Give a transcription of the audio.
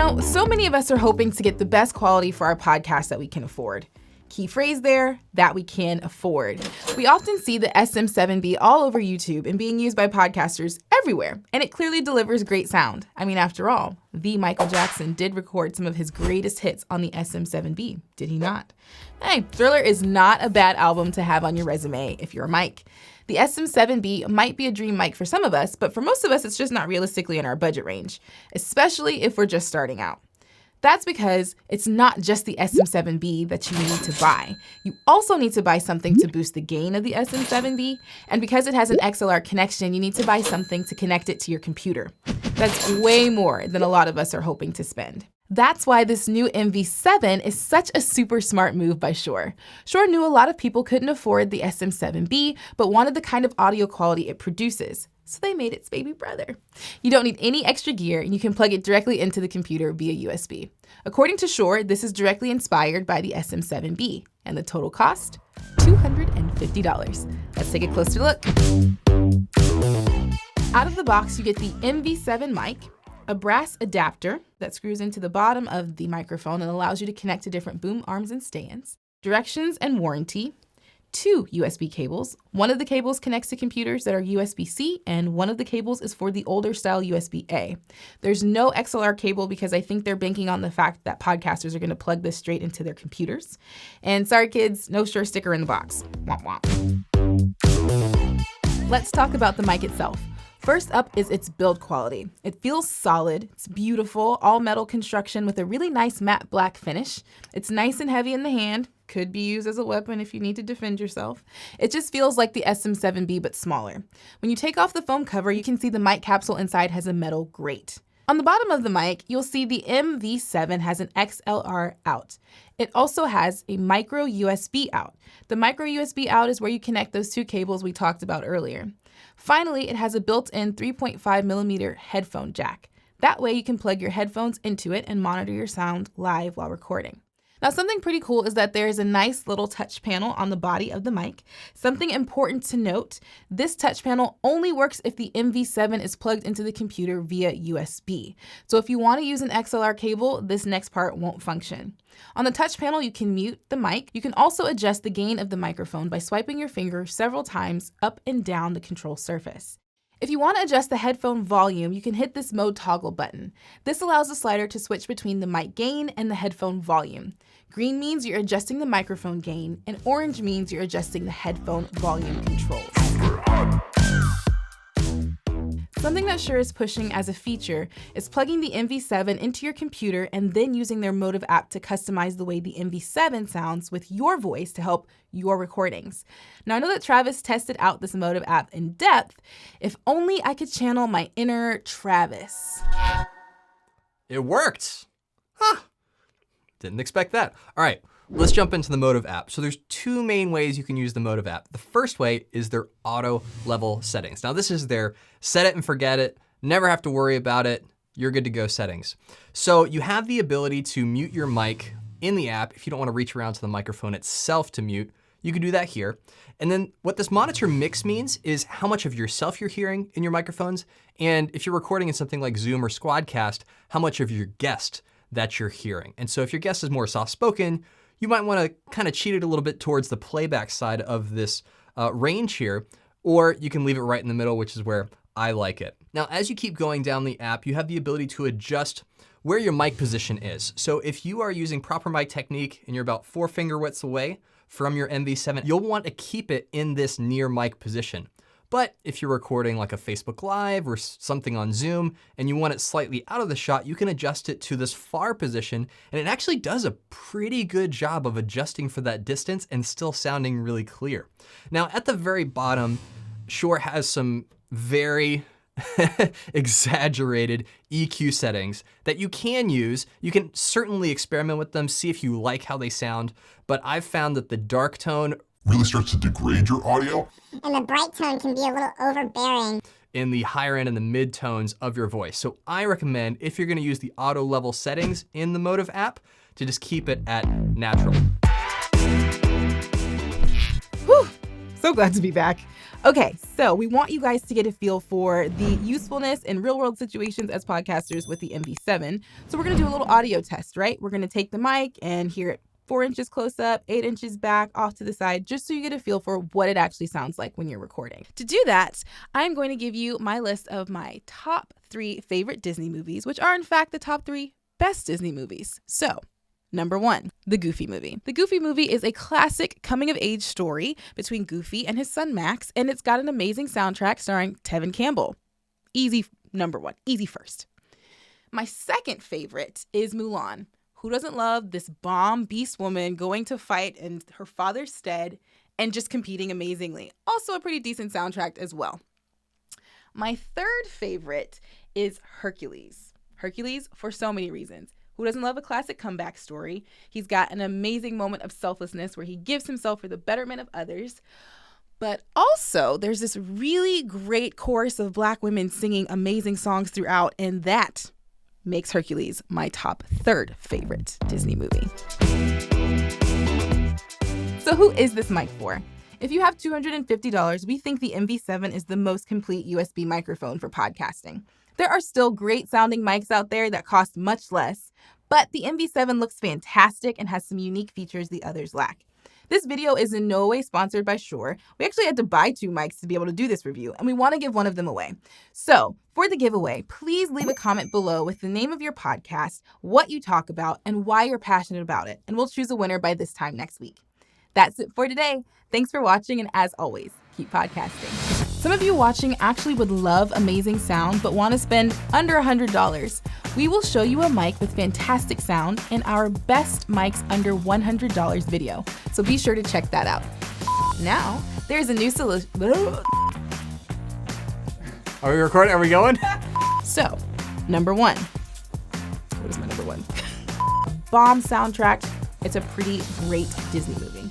Now, so many of us are hoping to get the best quality for our podcast that we can afford. Key phrase there, that we can afford. We often see the SM7B all over YouTube and being used by podcasters everywhere, and it clearly delivers great sound. I mean, after all, the Michael Jackson did record some of his greatest hits on the SM7B, did he not? Hey, Thriller is not a bad album to have on your resume if you're a mic. The SM7B might be a dream mic for some of us, but for most of us, it's just not realistically in our budget range, especially if we're just starting out. That's because it's not just the SM7B that you need to buy. You also need to buy something to boost the gain of the SM7B, and because it has an XLR connection, you need to buy something to connect it to your computer. That's way more than a lot of us are hoping to spend. That's why this new MV7 is such a super smart move by Shure. Shure knew a lot of people couldn't afford the SM7B, but wanted the kind of audio quality it produces. So they made its baby brother. You don't need any extra gear, and you can plug it directly into the computer via USB. According to Shure, this is directly inspired by the SM7B, and the total cost, $250. Let's take a closer look. Out of the box, you get the MV7 mic, a brass adapter that screws into the bottom of the microphone and allows you to connect to different boom arms and stands, directions and warranty, 2 USB cables. One of the cables connects to computers that are USB-C, and one of the cables is for the older style USB-A. There's no XLR cable because I think they're banking on the fact that podcasters are going to plug this straight into their computers. And sorry kids, no Shure sticker in the box. Womp womp. Let's talk about the mic itself. First up is its build quality. It feels solid, it's beautiful, all metal construction with a really nice matte black finish. It's nice and heavy in the hand, could be used as a weapon if you need to defend yourself. It just feels like the SM7B but smaller. When you take off the foam cover, you can see the mic capsule inside has a metal grate. On the bottom of the mic, you'll see the MV7 has an XLR out. It also has a micro USB out. The micro USB out is where you connect those 2 cables we talked about earlier. Finally, it has a built-in 3.5mm headphone jack. That way you can plug your headphones into it and monitor your sound live while recording. Now, something pretty cool is that there is a nice little touch panel on the body of the mic. Something important to note, this touch panel only works if the MV7 is plugged into the computer via USB. So if you want to use an XLR cable, this next part won't function. On the touch panel, you can mute the mic. You can also adjust the gain of the microphone by swiping your finger several times up and down the control surface. If you want to adjust the headphone volume, you can hit this mode toggle button. This allows the slider to switch between the mic gain and the headphone volume. Green means you're adjusting the microphone gain, and orange means you're adjusting the headphone volume controls. Something that Shure is pushing as a feature is plugging the MV7 into your computer and then using their MOTIV app to customize the way the MV7 sounds with your voice to help your recordings. Now, I know that Travis tested out this MOTIV app in depth. If only I could channel my inner Travis. It worked. Huh. Didn't expect that. All right, let's jump into the MOTIV app. So there's 2 main ways you can use the MOTIV app. The first way is their auto level settings. Now this is their set it and forget it, never have to worry about it, you're good to go settings. So you have the ability to mute your mic in the app if you don't want to reach around to the microphone itself to mute. You can do that here. And then what this monitor mix means is how much of yourself you're hearing in your microphones. And if you're recording in something like Zoom or Squadcast, how much of your guest that you're hearing. And so if your guest is more soft-spoken, you might want to kind of cheat it a little bit towards the playback side of this range here, or you can leave it right in the middle, which is where I like it. Now, as you keep going down the app, you have the ability to adjust where your mic position is. So if you are using proper mic technique and you're about 4 finger widths away from your MV7, you'll want to keep it in this near mic position. But if you're recording like a Facebook Live or something on Zoom and you want it slightly out of the shot, you can adjust it to this far position, and it actually does a pretty good job of adjusting for that distance and still sounding really clear. Now at the very bottom, Shure has some very exaggerated EQ settings that you can use. You can certainly experiment with them, see if you like how they sound, but I've found that the dark tone really starts to degrade your audio. And the bright tone can be a little overbearing in the higher end and the mid tones of your voice. So I recommend, if you're gonna use the auto level settings in the MOTIV app, to just keep it at natural. Whew. So glad to be back. Okay, so we want you guys to get a feel for the usefulness in real world situations as podcasters with the MV7. So we're gonna do a little audio test, right? We're gonna take the mic and hear it 4 inches close up, 8 inches back, off to the side, just so you get a feel for what it actually sounds like when you're recording. To do that, I'm going to give you my list of my top 3 favorite Disney movies, which are in fact the top 3 best Disney movies. So, number 1, The Goofy Movie. The Goofy Movie is a classic coming-of-age story between Goofy and his son Max, and it's got an amazing soundtrack starring Tevin Campbell. Easy number 1, easy first. My second favorite is Mulan. Who doesn't love this bomb beast woman going to fight in her father's stead and just competing amazingly? Also a pretty decent soundtrack as well. My third favorite is Hercules. Hercules for so many reasons. Who doesn't love a classic comeback story? He's got an amazing moment of selflessness where he gives himself for the betterment of others. But also, there's this really great chorus of Black women singing amazing songs throughout, and that makes Hercules my top 3rd favorite Disney movie. So who is this mic for? If you have $250, we think the MV7 is the most complete USB microphone for podcasting. There are still great sounding mics out there that cost much less, but the MV7 looks fantastic and has some unique features the others lack. This video is in no way sponsored by Shure. We actually had to buy 2 mics to be able to do this review, and we want to give one of them away. So, for the giveaway, please leave a comment below with the name of your podcast, what you talk about, and why you're passionate about it, and we'll choose a winner by this time next week. That's it for today. Thanks for watching, and as always, keep podcasting. Some of you watching actually would love amazing sound but want to spend under $100. We will show you a mic with fantastic sound in our best mics under $100 video, so be sure to check that out. Now, there's a new solution. Are we recording? Are we going? So, number 1. What is my number 1? Bomb soundtrack. It's a pretty great Disney movie.